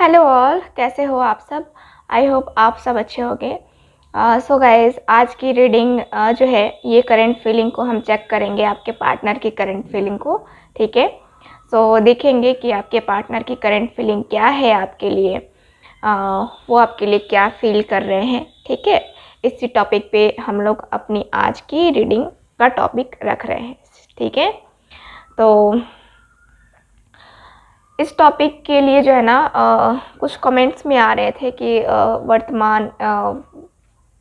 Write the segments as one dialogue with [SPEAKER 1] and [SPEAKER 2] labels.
[SPEAKER 1] Hello all, कैसे हो आप सब। आई होप आप सब अच्छे होंगे। सो गाइस, आज की रीडिंग जो है ये करंट फीलिंग को हम चेक करेंगे, आपके पार्टनर की करंट फीलिंग को। ठीक है, सो देखेंगे कि आपके पार्टनर की करंट फीलिंग क्या है आपके लिए, वो आपके लिए क्या फील कर रहे हैं। ठीक है, इसी टॉपिक पे हम लोग अपनी आज की रीडिंग का टॉपिक रख रहे हैं। ठीक है, तो इस टॉपिक के लिए जो है ना कुछ कमेंट्स में आ रहे थे कि वर्तमान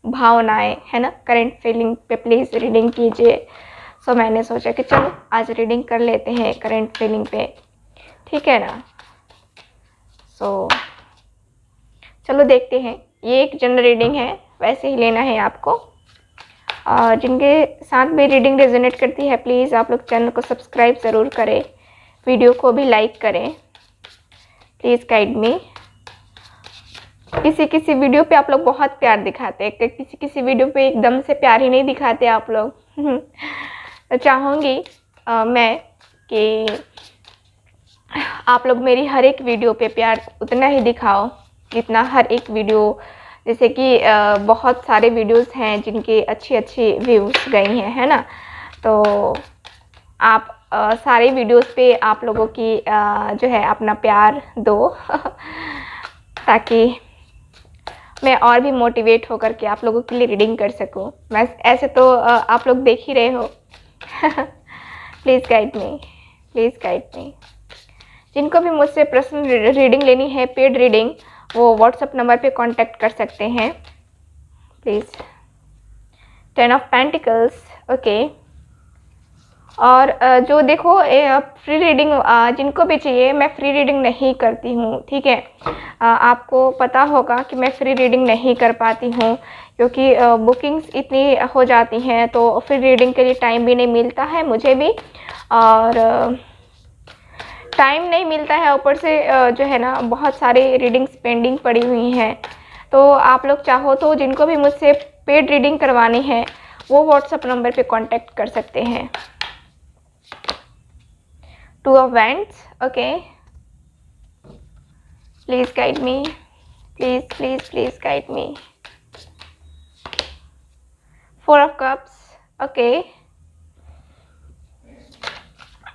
[SPEAKER 1] भावनाएं है ना, करंट फीलिंग पे प्लीज़ रीडिंग कीजिए। सो मैंने सोचा कि चलो आज रीडिंग कर लेते हैं करंट फीलिंग पे। ठीक है ना, सो चलो देखते हैं। ये एक जनरल रीडिंग है, वैसे ही लेना है आपको। और जिनके साथ भी रीडिंग रेजोनेट करती है प्लीज़ आप लोग चैनल को सब्सक्राइब ज़रूर करें, वीडियो को भी लाइक करें। प्लीज़ गाइड मी। किसी किसी वीडियो पे आप लोग बहुत प्यार दिखाते हैं, किसी किसी वीडियो पे एकदम से प्यार ही नहीं दिखाते आप लोग। तो चाहूँगी मैं कि आप लोग मेरी हर एक वीडियो पे प्यार उतना ही दिखाओ जितना हर एक वीडियो, जैसे कि बहुत सारे वीडियोस हैं जिनके अच्छी अच्छी व्यूज़ गई हैं, है ना। तो आप सारे वीडियोस पे आप लोगों की जो है अपना प्यार दो ताकि मैं और भी मोटिवेट होकर के आप लोगों के लिए रीडिंग कर सकूं। मैं ऐसे तो आप लोग देख ही रहे हो। Please guide me, please guide मी। जिनको भी मुझसे पर्सनल रीडिंग लेनी है, पेड रीडिंग, वो व्हाट्सएप नंबर पे कांटेक्ट कर सकते हैं प्लीज़। 10 of pentacles, okay. और जो देखो फ्री रीडिंग जिनको भी चाहिए, मैं फ्री रीडिंग नहीं करती हूँ। ठीक है, आपको पता होगा कि मैं फ्री रीडिंग नहीं कर पाती हूँ क्योंकि बुकिंग्स इतनी हो जाती हैं, तो फ्री रीडिंग के लिए टाइम भी नहीं मिलता है मुझे भी, और टाइम नहीं मिलता है, ऊपर से जो है ना बहुत सारे रीडिंग्स पेंडिंग पड़ी हुई हैं। तो आप लोग चाहो तो जिनको भी मुझसे पेड रीडिंग करवानी है वो व्हाट्सएप नंबर पे कांटेक्ट कर सकते हैं। 2 of Wands, okay. Please guide me, please, please, please guide me. 4 of Cups, okay.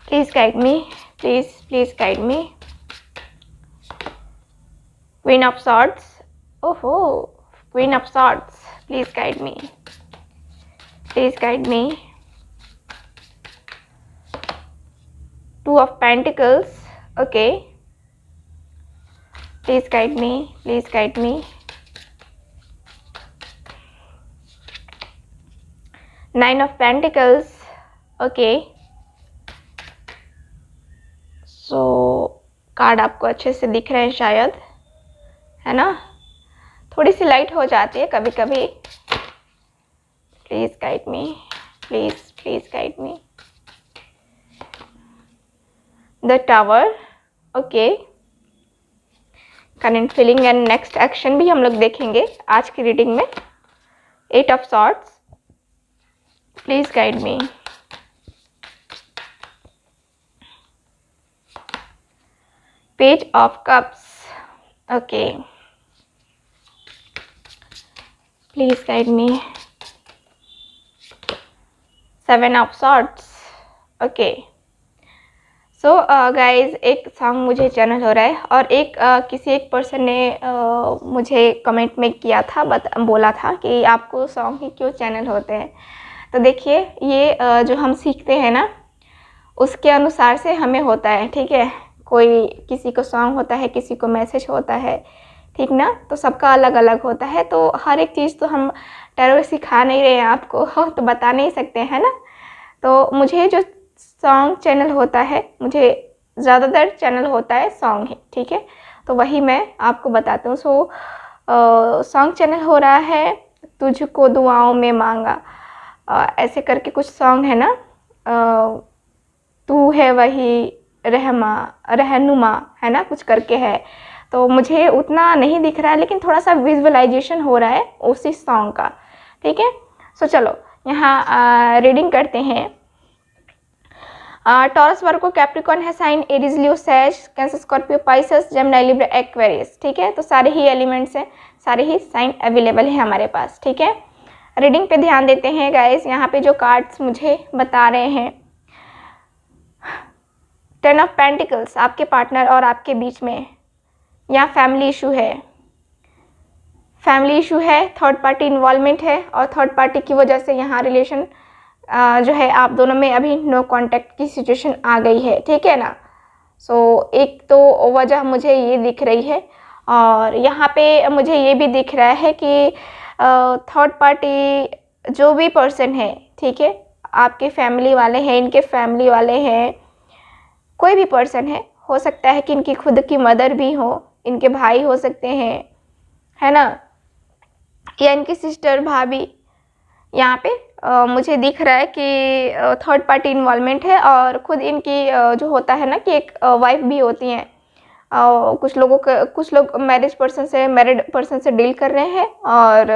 [SPEAKER 1] Please guide me, please, please guide me. Queen of Swords, oh, Queen of Swords, please guide me, please guide me. 2 of Pentacles, okay. Please guide me, please guide me. 9 of Pentacles, okay. So card आपको अच्छे से दिख रहे हैं शायद, है ना। थोड़ी सी लाइट हो जाती है कभी कभी। Please guide me, please, please guide me. The tower, okay. Current feeling and next action भी हम लोग देखेंगे आज की रीडिंग में। 8 of swords, please guide me. Page of cups, okay. Please guide me. 7 of swords, okay. So guys, एक song मुझे channel हो रहा है और किसी एक पर्सन ने मुझे कमेंट में किया था, बोला था कि आपको सॉन्ग ही क्यों चैनल होते हैं। तो देखिए, ये जो हम सीखते हैं ना उसके अनुसार से हमें होता है। ठीक है, कोई किसी को सॉन्ग होता है, किसी को मैसेज होता है, ठीक ना। तो सबका अलग अलग होता है, तो हर एक चीज़ तो हम टैरो सिखा नहीं रहे हैं आपको तो बता नहीं सकते हैं ना। तो मुझे जो सॉन्ग चैनल होता है, मुझे ज़्यादातर चैनल होता है सॉन्ग ही, ठीक है। तो वही मैं आपको बताती हूँ। सो सॉन्ग चैनल हो रहा है तुझको दुआओं में मांगा, ऐसे करके कुछ सॉन्ग है ना। तू है वही रहनुमा, है ना, कुछ करके है। तो मुझे उतना नहीं दिख रहा है, लेकिन थोड़ा सा विजुअलाइजेशन हो रहा है उसी सॉन्ग का। ठीक है, सो चलो यहाँ रीडिंग करते हैं। टॉरस, वर्गो, कैप्रिकॉर्न है sign, Aries, Leo, Sag, Cancer, Scorpio, Pisces, Gemini, Libra, Aquarius. ठीक है, तो सारे ही एलिमेंट्स हैं, सारे ही साइन अवेलेबल है हमारे पास। ठीक है, रीडिंग पे ध्यान देते हैं गाइस। यहाँ पे जो कार्ड्स मुझे बता रहे हैं, 10 ऑफ पेंटिकल्स, आपके पार्टनर और आपके बीच में यहाँ फैमिली इशू है, फैमिली इशू है, थर्ड पार्टी इन्वॉल्वमेंट है, और थर्ड पार्टी की वजह से यहाँ रिलेशन जो है आप दोनों में अभी नो कांटेक्ट की सिचुएशन आ गई है। ठीक है ना। सो एक तो वजह मुझे ये दिख रही है, और यहाँ पे मुझे ये भी दिख रहा है कि थर्ड पार्टी जो भी पर्सन है, ठीक है, आपके फैमिली वाले हैं, इनके फैमिली वाले हैं, कोई भी पर्सन हो सकता है कि इनकी खुद की मदर भी हो, इनके भाई हो सकते हैं, है ना, या इनकी सिस्टर, भाभी। यहाँ पे मुझे दिख रहा है कि थर्ड पार्टी इन्वॉल्वमेंट है, और खुद इनकी जो होता है ना कि एक वाइफ भी होती हैं। कुछ लोग मैरिड पर्सन से डील कर रहे हैं, और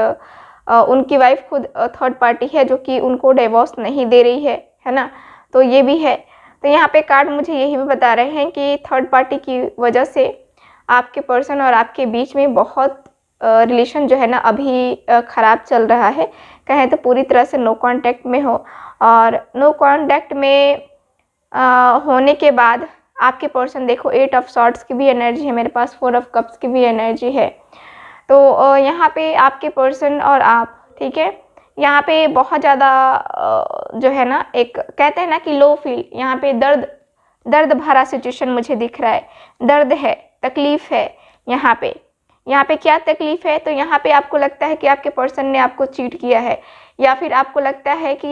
[SPEAKER 1] उनकी वाइफ खुद थर्ड पार्टी है जो कि उनको डिवोर्स नहीं दे रही है ना। तो ये भी है। तो यहाँ पे कार्ड मुझे यही भी बता रहे हैं कि थर्ड पार्टी की वजह से आपके पर्सन और आपके बीच में बहुत रिलेशन जो है ना अभी ख़राब चल रहा है। कहें तो पूरी तरह से नो कांटेक्ट में हो, और नो कांटेक्ट में होने के बाद आपके पर्सन, देखो 8 ऑफ सॉर्ट्स की भी एनर्जी है मेरे पास, 4 ऑफ कप्स की भी एनर्जी है। तो यहाँ पे आपके पर्सन और आप, ठीक है, यहाँ पे बहुत ज़्यादा जो है ना, एक कहते हैं ना कि लो फील, यहाँ पे दर्द भरा सिचुएशन मुझे दिख रहा है। दर्द है, तकलीफ़ है यहाँ पे क्या तकलीफ़ है? तो यहाँ पे आपको लगता है कि आपके पर्सन ने आपको चीट किया है, या फिर आपको लगता है कि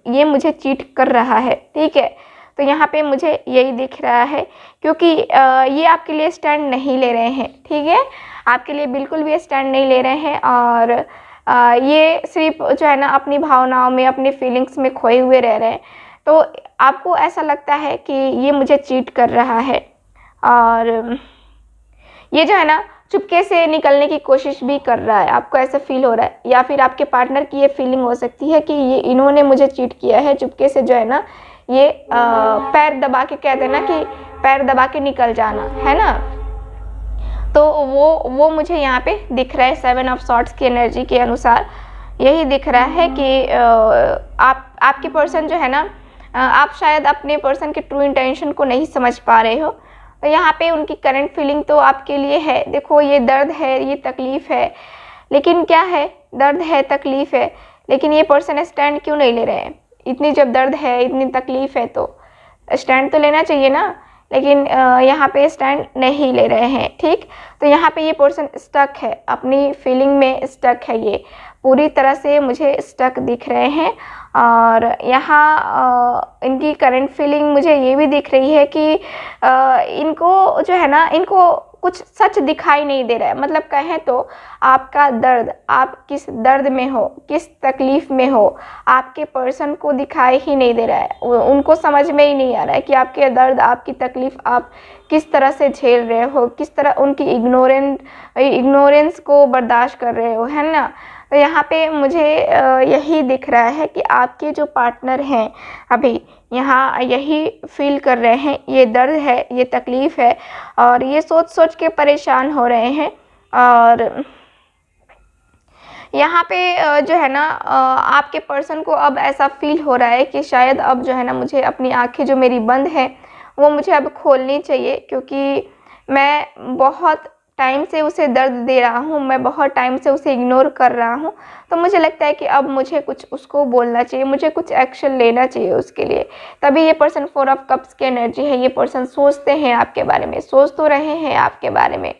[SPEAKER 1] ये मुझे चीट कर रहा है। ठीक है, तो यहाँ पे मुझे यही दिख रहा है, क्योंकि ये आपके लिए स्टैंड नहीं ले रहे हैं। ठीक है, आपके लिए बिल्कुल भी स्टैंड नहीं ले रहे हैं, और ये सिर्फ जो है ना अपनी भावनाओं में, अपनी फीलिंग्स में खोए हुए रह रहे हैं। तो आपको ऐसा लगता है कि ये मुझे चीट कर रहा है, और ये जो है ना चुपके से निकलने की कोशिश भी कर रहा है, आपको ऐसा फील हो रहा है। या फिर आपके पार्टनर की ये फीलिंग हो सकती है कि ये इन्होंने मुझे चीट किया है, चुपके से जो है ना ये पैर दबा के, कहते हैं ना कि पैर दबा के निकल जाना, है ना। तो वो मुझे यहाँ पे दिख रहा है 7 ऑफ सॉर्ट्स की एनर्जी के अनुसार। यही दिख रहा है कि आपके पर्सन जो है ना, आप शायद अपने पर्सन के ट्रू इंटेंशन को नहीं समझ पा रहे हो। तो यहाँ पे उनकी करंट फीलिंग तो आपके लिए है। देखो, ये दर्द है, ये तकलीफ़ है, लेकिन क्या है, दर्द है, तकलीफ़ है, लेकिन ये पर्सन स्टैंड क्यों नहीं ले रहे हैं? इतनी जब दर्द है, इतनी तकलीफ़ है, तो स्टैंड तो लेना चाहिए ना, लेकिन यहाँ पे स्टैंड नहीं ले रहे हैं। ठीक, तो यहाँ पे ये पर्सन स्टक है, अपनी फीलिंग में स्टक है, ये पूरी तरह से मुझे स्टक दिख रहे हैं। और यहाँ इनकी करंट फीलिंग मुझे ये भी दिख रही है कि इनको जो है ना, इनको कुछ सच दिखाई नहीं दे रहा है। मतलब कहें तो आपका दर्द, आप किस दर्द में हो, किस तकलीफ़ में हो, आपके पर्सन को दिखाई ही नहीं दे रहा है। उनको समझ में ही नहीं आ रहा है कि आपके दर्द, आपकी तकलीफ़ आप किस तरह से झेल रहे हो, किस तरह उनकी इग्नोरेंस को बर्दाश्त कर रहे हो, है ना। तो यहाँ पे मुझे यही दिख रहा है कि आपके जो पार्टनर हैं अभी यहाँ यही फील कर रहे हैं, ये दर्द है, ये तकलीफ़ है, और ये सोच के परेशान हो रहे हैं। और यहाँ पे जो है ना आपके पर्सन को अब ऐसा फील हो रहा है कि शायद अब जो है ना मुझे अपनी आँखें जो मेरी बंद हैं वो मुझे अब खोलनी चाहिए, क्योंकि मैं बहुत टाइम से उसे दर्द दे रहा हूँ, मैं बहुत टाइम से उसे इग्नोर कर रहा हूँ। तो मुझे लगता है कि अब मुझे कुछ उसको बोलना चाहिए, मुझे कुछ एक्शन लेना चाहिए उसके लिए। तभी ये पर्सन 4 ऑफ कप्स की एनर्जी है। ये पर्सन सोचते हैं आपके बारे में, सोच तो रहे हैं आपके बारे में।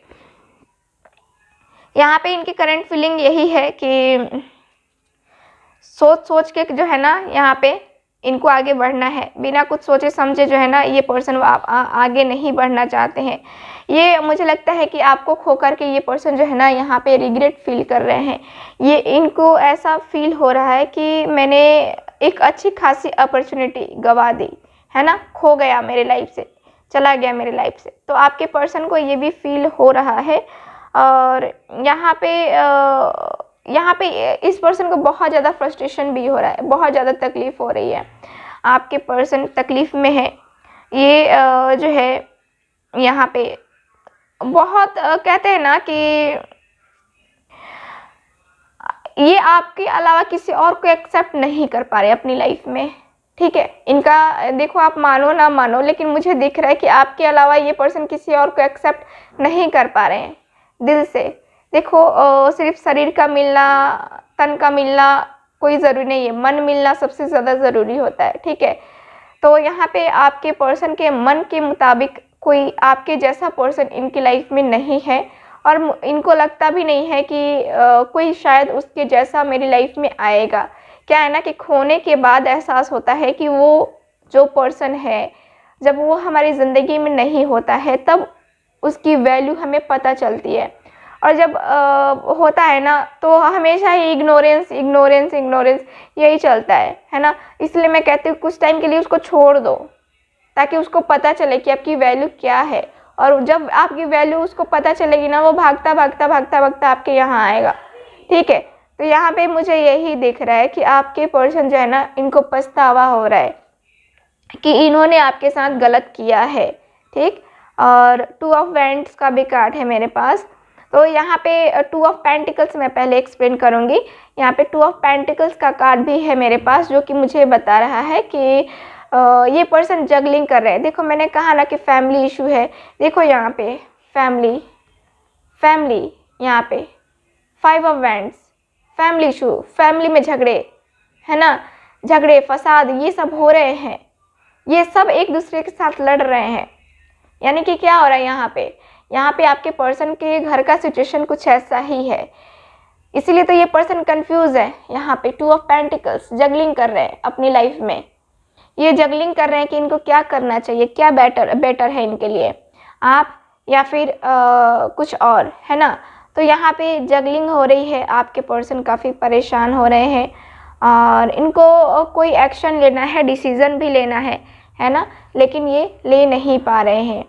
[SPEAKER 1] यहाँ पे इनकी करंट फीलिंग यही है कि सोच के जो है ना यहाँ पे इनको आगे बढ़ना है, बिना कुछ सोचे समझे जो है ना ये पर्सन आगे नहीं बढ़ना चाहते हैं। ये मुझे लगता है कि आपको खोकर के ये पर्सन जो है ना यहाँ पे रिग्रेट फील कर रहे हैं। ये इनको ऐसा फील हो रहा है कि मैंने एक अच्छी खासी अपॉर्चुनिटी गंवा दी, है ना, खो गया मेरे लाइफ से, चला गया मेरे लाइफ से। तो आपके पर्सन को ये भी फील हो रहा है। और यहाँ पे इस पर्सन को बहुत ज़्यादा फ्रस्ट्रेशन भी हो रहा है, बहुत ज़्यादा तकलीफ़ हो रही है। आपके पर्सन तकलीफ़ में है, ये जो है यहाँ पे बहुत कहते हैं ना कि ये आपके अलावा किसी और को एक्सेप्ट नहीं कर पा रहे अपनी लाइफ में, ठीक है। इनका देखो, आप मानो ना मानो, लेकिन मुझे दिख रहा है कि आपके अलावा ये पर्सन किसी और को एक्सेप्ट नहीं कर पा रहे हैं दिल से। देखो सिर्फ शरीर का मिलना, तन का मिलना कोई ज़रूरी नहीं है, मन मिलना सबसे ज़्यादा ज़रूरी होता है, ठीक है। तो यहाँ पे आपके पर्सन के मन के मुताबिक कोई आपके जैसा पर्सन इनकी लाइफ में नहीं है, और इनको लगता भी नहीं है कि कोई शायद उसके जैसा मेरी लाइफ में आएगा। क्या है ना कि खोने के बाद एहसास होता है कि वो जो पर्सन है, जब वो हमारी ज़िंदगी में नहीं होता है तब उसकी वैल्यू हमें पता चलती है। और जब होता है ना तो हमेशा ही इग्नोरेंस इग्नोरेंस इग्नोरेंस यही चलता है ना। इसलिए मैं कहती हूँ कुछ टाइम के लिए उसको छोड़ दो, ताकि उसको पता चले कि आपकी वैल्यू क्या है। और जब आपकी वैल्यू उसको पता चलेगी ना, वो भागता भागता भागता भागता आपके यहाँ आएगा, ठीक है। तो यहाँ पे मुझे यही दिख रहा है कि आपके पर्सन जो है ना, इनको पछतावा हो रहा है कि इन्होंने आपके साथ गलत किया है, ठीक। और 2 ऑफ वैंड्स का भी कार्ड है मेरे पास। तो यहाँ पे 2 ऑफ पेंटिकल्स मैं पहले एक्सप्लेन करूँगी। यहाँ पे 2 ऑफ पेंटिकल्स का कार्ड भी है मेरे पास, जो कि मुझे बता रहा है कि ये पर्सन जगलिंग कर रहे हैं। देखो मैंने कहा ना कि फैमिली इशू है। देखो यहाँ पे फैमिली यहाँ पे 5 of wands, family issue, family में झगड़े, है ना, झगड़े फसाद ये सब हो रहे हैं। ये सब एक दूसरे के साथ लड़ रहे हैं। यानी कि क्या हो रहा है यहाँ पे आपके पर्सन के घर का सिचुएशन कुछ ऐसा ही है, इसीलिए तो ये पर्सन कंफ्यूज है। यहाँ पे 2 ऑफ पेंटिकल्स जगलिंग कर रहे हैं अपनी लाइफ में। ये जगलिंग कर रहे हैं कि इनको क्या करना चाहिए, क्या बेटर है इनके लिए, आप या फिर कुछ और, है ना। तो यहाँ पे जगलिंग हो रही है, आपके पर्सन काफ़ी परेशान हो रहे हैं और इनको कोई एक्शन लेना है, डिसीज़न भी लेना है ना, लेकिन ये ले नहीं पा रहे हैं।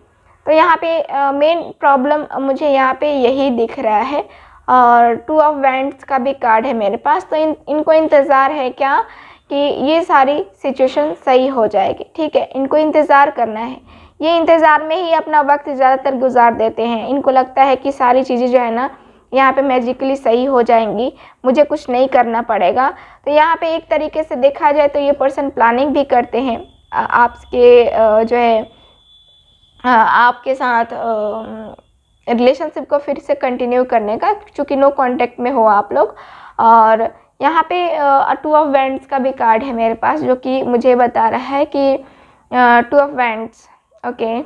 [SPEAKER 1] तो यहाँ पे मेन प्रॉब्लम मुझे यहाँ पे यही दिख रहा है। और 2 ऑफ वैंड्स का भी कार्ड है मेरे पास। तो इनको इंतज़ार है क्या कि ये सारी सिचुएशन सही हो जाएगी, ठीक है। इनको इंतज़ार करना है, ये इंतज़ार में ही अपना वक्त ज़्यादातर गुजार देते हैं। इनको लगता है कि सारी चीज़ें जो है ना यहाँ पे मैजिकली सही हो जाएंगी, मुझे कुछ नहीं करना पड़ेगा। तो यहाँ पे एक तरीके से देखा जाए तो ये पर्सन प्लानिंग भी करते हैं आपके जो है आपके साथ रिलेशनशिप को फिर से कंटिन्यू करने का, चूँकि नो कांटेक्ट में हो आप लोग। और यहाँ पे 2 ऑफ वैंड्स का भी कार्ड है मेरे पास, जो कि मुझे बता रहा है कि 2 ऑफ वैंड्स, ओके,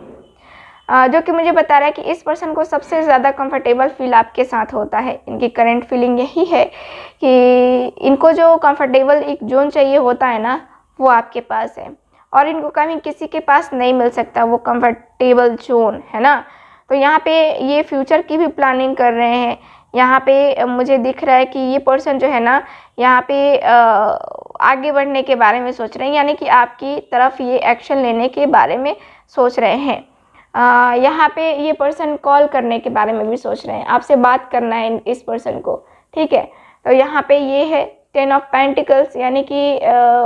[SPEAKER 1] जो कि मुझे बता रहा है कि इस पर्सन को सबसे ज़्यादा कंफर्टेबल फील आपके साथ होता है। इनकी करंट फीलिंग यही है कि इनको जो कंफर्टेबल एक जोन चाहिए होता है ना, वो आपके पास है, और इनको कभी किसी के पास नहीं मिल सकता वो कंफर्टेबल जोन, है ना। तो यहाँ पे ये फ्यूचर की भी प्लानिंग कर रहे हैं। यहाँ पे मुझे दिख रहा है कि ये पर्सन जो है ना, यहाँ पे आगे बढ़ने के बारे में सोच रहे हैं, यानी कि आपकी तरफ ये एक्शन लेने के बारे में सोच रहे हैं। यहाँ पे ये पर्सन कॉल करने के बारे में भी सोच रहे हैं, आपसे बात करना है इस पर्सन को, ठीक है। तो यहाँ पे ये है 10 ऑफ पेंटिकल्स, यानी कि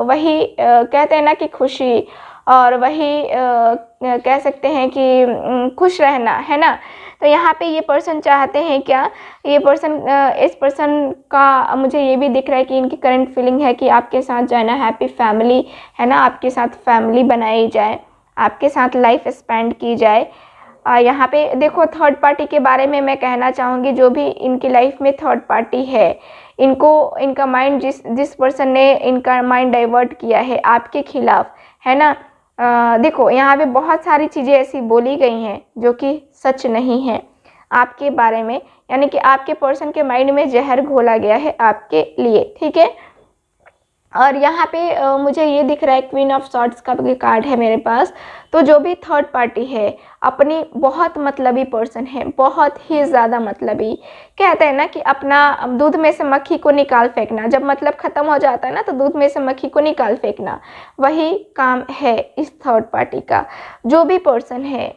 [SPEAKER 1] वही कहते हैं ना कि खुशी, और वही कह सकते हैं कि खुश रहना, है ना। तो यहाँ पे ये पर्सन चाहते हैं क्या, ये पर्सन इस पर्सन का मुझे ये भी दिख रहा है कि इनकी करंट फीलिंग है कि आपके साथ जो है ना हैप्पी फैमिली, है ना, आपके साथ फैमिली बनाई जाए, आपके साथ लाइफ स्पेंड की जाए। यहाँ पे देखो थर्ड पार्टी के बारे में मैं कहना चाहूँगी। जो भी इनकी लाइफ में थर्ड पार्टी है, इनका माइंड जिस पर्सन ने इनका माइंड डाइवर्ट किया है आपके खिलाफ, है ना। देखो यहाँ पे बहुत सारी चीज़ें ऐसी बोली गई हैं जो कि सच नहीं है आपके बारे में, यानी कि आपके पर्सन के माइंड में जहर घोला गया है आपके लिए, ठीक है। और यहाँ पे मुझे ये दिख रहा है क्वीन ऑफ सॉर्ड्स का भी कार्ड है मेरे पास। तो जो भी थर्ड पार्टी है, अपनी बहुत मतलबी पर्सन है, बहुत ही ज़्यादा मतलबी। कहते हैं ना कि अपना दूध में से मक्खी को निकाल फेंकना, जब मतलब ख़त्म हो जाता है ना तो दूध में से मक्खी को निकाल फेंकना, वही काम है इस थर्ड पार्टी का। जो भी पर्सन है,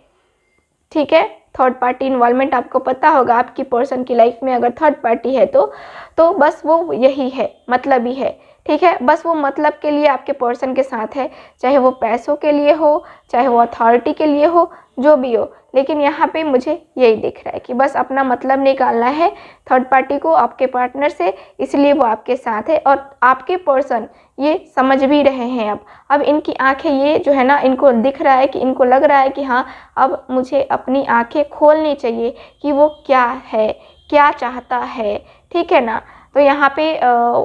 [SPEAKER 1] ठीक है, थर्ड पार्टी इन्वॉल्वमेंट आपको पता होगा आपकी पर्सन की लाइफ में अगर थर्ड पार्टी है तो बस वो यही है, मतलब ही है, ठीक है। बस वो मतलब के लिए आपके पर्सन के साथ है, चाहे वो पैसों के लिए हो, चाहे वो अथॉरिटी के लिए हो, जो भी हो। लेकिन यहाँ पे मुझे यही दिख रहा है कि बस अपना मतलब निकालना है थर्ड पार्टी को आपके पार्टनर से, इसलिए वो आपके साथ है। और आपके पर्सन ये समझ भी रहे हैं। अब इनकी आंखें ये जो है ना, इनको दिख रहा है कि इनको लग रहा है कि हाँ अब मुझे अपनी आंखें खोलनी चाहिए कि वो क्या है, क्या चाहता है, ठीक है ना। तो यहाँ पे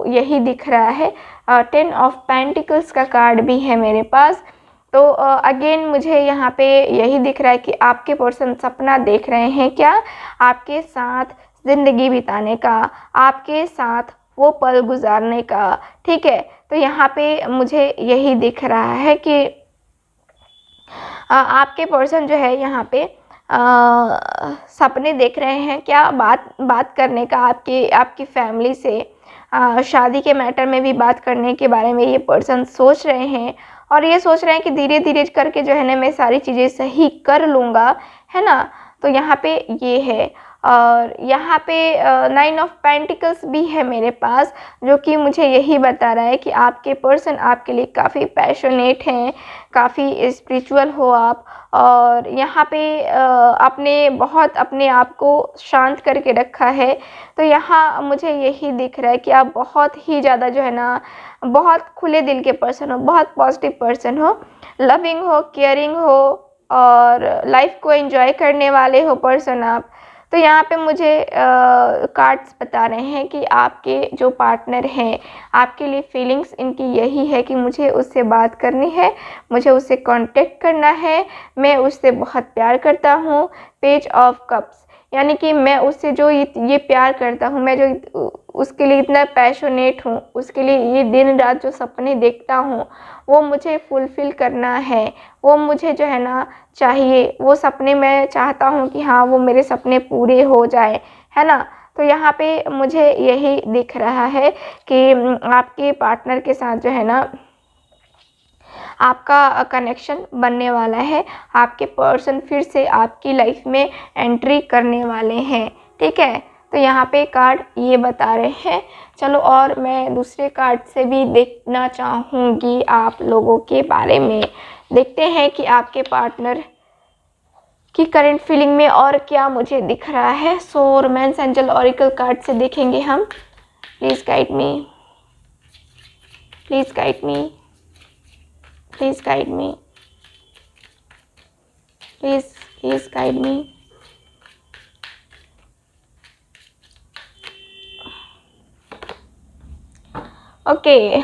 [SPEAKER 1] यही दिख रहा है। 10 ऑफ पेंटिकल्स का कार्ड भी है मेरे पास। तो अगेन मुझे यहाँ पे यही दिख रहा है कि आपके पर्सन सपना देख रहे हैं क्या, आपके साथ ज़िंदगी बिताने का, आपके साथ वो पल गुजारने का, ठीक है। तो यहाँ पे मुझे यही दिख रहा है कि आपके पर्सन जो है यहाँ पे सपने देख रहे हैं क्या, बात करने का आपकी फैमिली से, शादी के मैटर में भी बात करने के बारे में ये पर्सन सोच रहे हैं। और ये सोच रहे हैं कि धीरे धीरे करके जो है ना मैं सारी चीज़ें सही कर लूँगा, है ना। तो यहाँ पे ये है। और यहाँ पे 9 ऑफ पेंटिकल्स भी है मेरे पास, जो कि मुझे यही बता रहा है कि आपके पर्सन आपके लिए काफ़ी पैशनेट हैं, काफ़ी स्पिरिचुअल हो आप। और यहाँ पे आपने बहुत अपने आप को शांत करके रखा है। तो यहाँ मुझे यही दिख रहा है कि आप बहुत ही ज़्यादा जो है ना बहुत खुले दिल के पर्सन हो, बहुत पॉजिटिव पर्सन हो, लविंग हो, केयरिंग हो और लाइफ को एंजॉय करने वाले हो पर्सन आप। तो यहाँ पे मुझे कार्ड्स बता रहे हैं कि आपके जो पार्टनर हैं आपके लिए फीलिंग्स इनकी यही है कि मुझे उससे बात करनी है, मुझे उससे कांटेक्ट करना है, मैं उससे बहुत प्यार करता हूँ। पेज ऑफ कप्स, यानी कि मैं उससे जो ये प्यार करता हूँ, मैं जो उसके लिए इतना पैशनेट हूँ, उसके लिए ये दिन रात जो सपने देखता हूँ वो मुझे फुलफ़िल करना है, वो मुझे जो है ना चाहिए, वो सपने मैं चाहता हूँ कि हाँ वो मेरे सपने पूरे हो जाए, है ना। तो यहाँ पे मुझे यही दिख रहा है कि आपके पार्टनर के साथ जो है ना आपका कनेक्शन बनने वाला है, आपके पर्सन फिर से आपकी लाइफ में एंट्री करने वाले हैं, ठीक है। तो यहाँ पे कार्ड ये बता रहे हैं। चलो और मैं दूसरे कार्ड से भी देखना चाहूँगी आप लोगों के बारे में। देखते हैं कि आपके पार्टनर की करंट फीलिंग में और क्या मुझे दिख रहा है। सो रोमांस एंजल ऑरिकल कार्ड से देखेंगे हम। Please guide me, please guide me, please guide me, please guide me. Okay,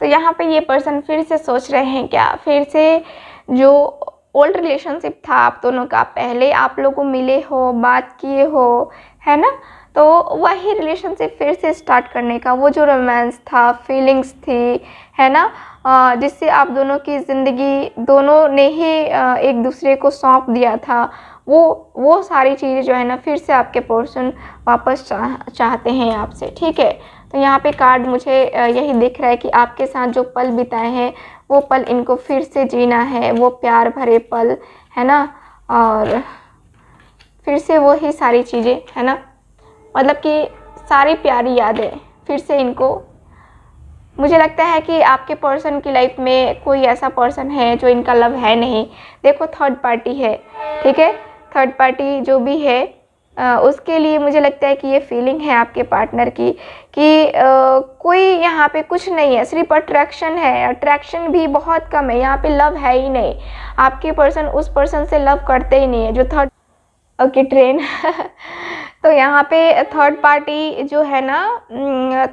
[SPEAKER 1] तो यहाँ पे ये पर्सन फिर से सोच रहे हैं क्या, फिर से जो ओल्ड रिलेशनशिप था आप दोनों का, पहले आप लोगों मिले हो, बात किए हो, है ना, तो वही रिलेशनशिप फिर से स्टार्ट करने का, वो जो रोमांस था, फीलिंग्स थी, है ना, जिससे आप दोनों की ज़िंदगी दोनों ने ही एक दूसरे को सौंप दिया था, वो सारी चीज़ें जो है ना फिर से आपके पर्सन वापस चाहते हैं आपसे, ठीक है। तो यहाँ पे कार्ड मुझे यही दिख रहा है कि आपके साथ जो पल बिताए हैं वो पल इनको फिर से जीना है, वो प्यार भरे पल, है ना, और फिर से वो ही सारी चीज़ें, है ना, मतलब कि सारी प्यारी यादें फिर से इनको। मुझे लगता है कि आपके पर्सन की लाइफ में कोई ऐसा पर्सन है जो इनका लव है नहीं। देखो थर्ड पार्टी है, ठीक है, थर्ड पार्टी जो भी है उसके लिए मुझे लगता है कि ये फीलिंग है आपके पार्टनर की कि कोई यहाँ पे कुछ नहीं है, सिर्फ अट्रैक्शन है, अट्रैक्शन भी बहुत कम है, यहाँ पे लव है ही नहीं। आपके पर्सन उस पर्सन से लव करते ही नहीं है जो थर्ड। ओके ट्रेन तो यहाँ पे थर्ड पार्टी जो है ना,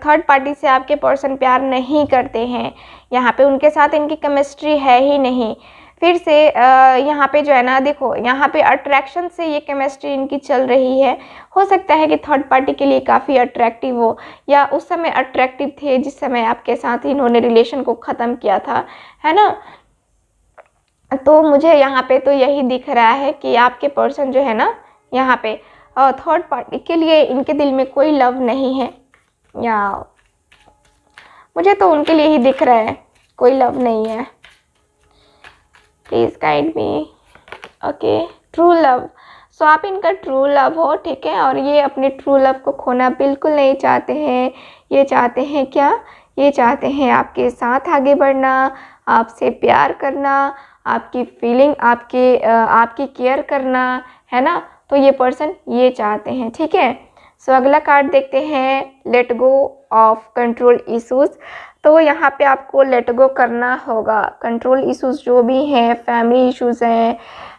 [SPEAKER 1] थर्ड पार्टी से आपके पर्सन प्यार नहीं करते हैं, यहाँ पे उनके साथ इनकी केमिस्ट्री है ही नहीं। फिर से यहाँ पे जो है ना, देखो यहाँ पे अट्रैक्शन से ये केमिस्ट्री इनकी चल रही है। हो सकता है कि थर्ड पार्टी के लिए काफ़ी अट्रैक्टिव हो, या उस समय अट्रैक्टिव थे जिस समय आपके साथ इन्होंने रिलेशन को ख़त्म किया था, है ना। तो मुझे यहाँ पे तो यही दिख रहा है कि आपके पर्सन जो है ना यहाँ पे थर्ड पार्टी के लिए इनके दिल में कोई लव नहीं है, या मुझे तो उनके लिए ही दिख रहा है कोई लव नहीं है। Please guide me. Okay, true love. So आप इनका ट्रू लव हो, ठीक है। और ये अपने ट्रू लव को खोना बिल्कुल नहीं चाहते हैं। ये चाहते हैं क्या, ये चाहते हैं आपके साथ आगे बढ़ना, आपसे प्यार करना, आपकी फीलिंग, आपकी केयर करना, है ना। तो ये पर्सन ये चाहते हैं, ठीक है। सो अगला कार्ड देखते हैं, let go of control issues. तो यहाँ पे आपको लेट गो करना होगा कंट्रोल इश्यूज जो भी हैं, फैमिली इश्यूज हैं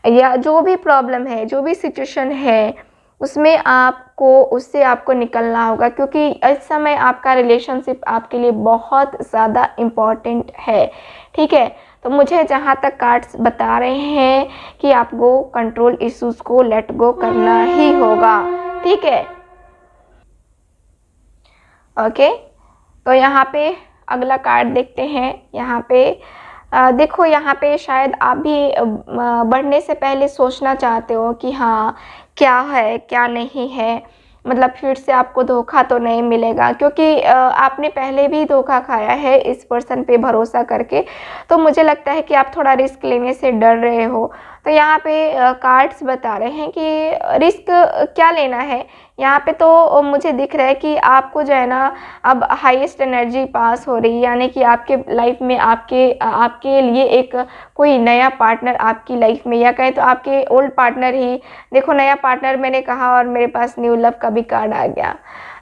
[SPEAKER 1] या जो भी प्रॉब्लम है, जो भी सिचुएशन है, उससे आपको निकलना होगा, क्योंकि इस समय आपका रिलेशनशिप आपके लिए बहुत ज़्यादा इम्पॉर्टेंट है, ठीक है। तो मुझे जहाँ तक कार्ड्स बता रहे हैं कि आपको कंट्रोल इश्यूज को लेट गो करना ही होगा, ठीक है। ओके, तो यहाँ पे अगला कार्ड देखते हैं। यहाँ पे देखो, यहाँ पे शायद आप भी बढ़ने से पहले सोचना चाहते हो कि हाँ क्या है क्या नहीं है, मतलब फिर से आपको धोखा तो नहीं मिलेगा, क्योंकि आपने पहले भी धोखा खाया है इस पर्सन पे भरोसा करके। तो मुझे लगता है कि आप थोड़ा रिस्क लेने से डर रहे हो। तो यहाँ पे कार्ड्स बता रहे हैं कि रिस्क क्या लेना है। यहाँ पे तो मुझे दिख रहा है कि आपको जो है ना अब हाईएस्ट एनर्जी पास हो रही है, यानी कि आपके लाइफ में आपके लिए एक कोई नया पार्टनर आपकी लाइफ में, या कहें तो आपके ओल्ड पार्टनर ही, देखो नया पार्टनर मैंने कहा और मेरे पास न्यू लव का भी कार्ड आ गया।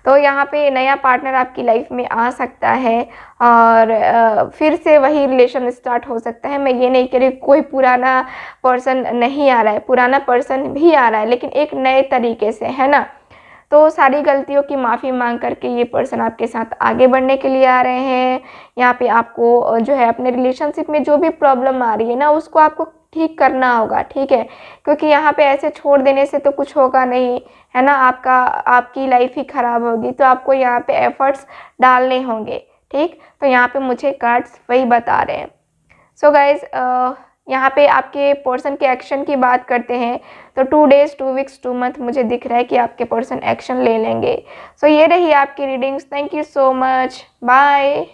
[SPEAKER 1] तो यहाँ पे नया पार्टनर आपकी लाइफ में आ सकता है और फिर से वही रिलेशन स्टार्ट हो सकता है। मैं ये नहीं कह रही कोई पुराना पर्सन नहीं आ रहा है, पुराना पर्सन भी आ रहा है, लेकिन एक नए तरीके से, है ना। तो सारी गलतियों की माफ़ी मांग करके ये पर्सन आपके साथ आगे बढ़ने के लिए आ रहे हैं। यहाँ पे आपको जो है अपने रिलेशनशिप में जो भी प्रॉब्लम आ रही है ना, उसको आपको ठीक करना होगा, ठीक है। क्योंकि यहाँ पे ऐसे छोड़ देने से तो कुछ होगा नहीं, है ना। आपकी लाइफ ही ख़राब होगी। तो आपको यहाँ पे एफर्ट्स डालने होंगे, ठीक। तो यहाँ पे मुझे कार्ड्स वही बता रहे हैं। सो गाइज, यहाँ पे आपके पर्सन के एक्शन की बात करते हैं तो 2 days 2 weeks 2 month मुझे दिख रहा है कि आपके पर्सन एक्शन ले लेंगे। सो ये रही आपकी readings. Thank you so much, bye.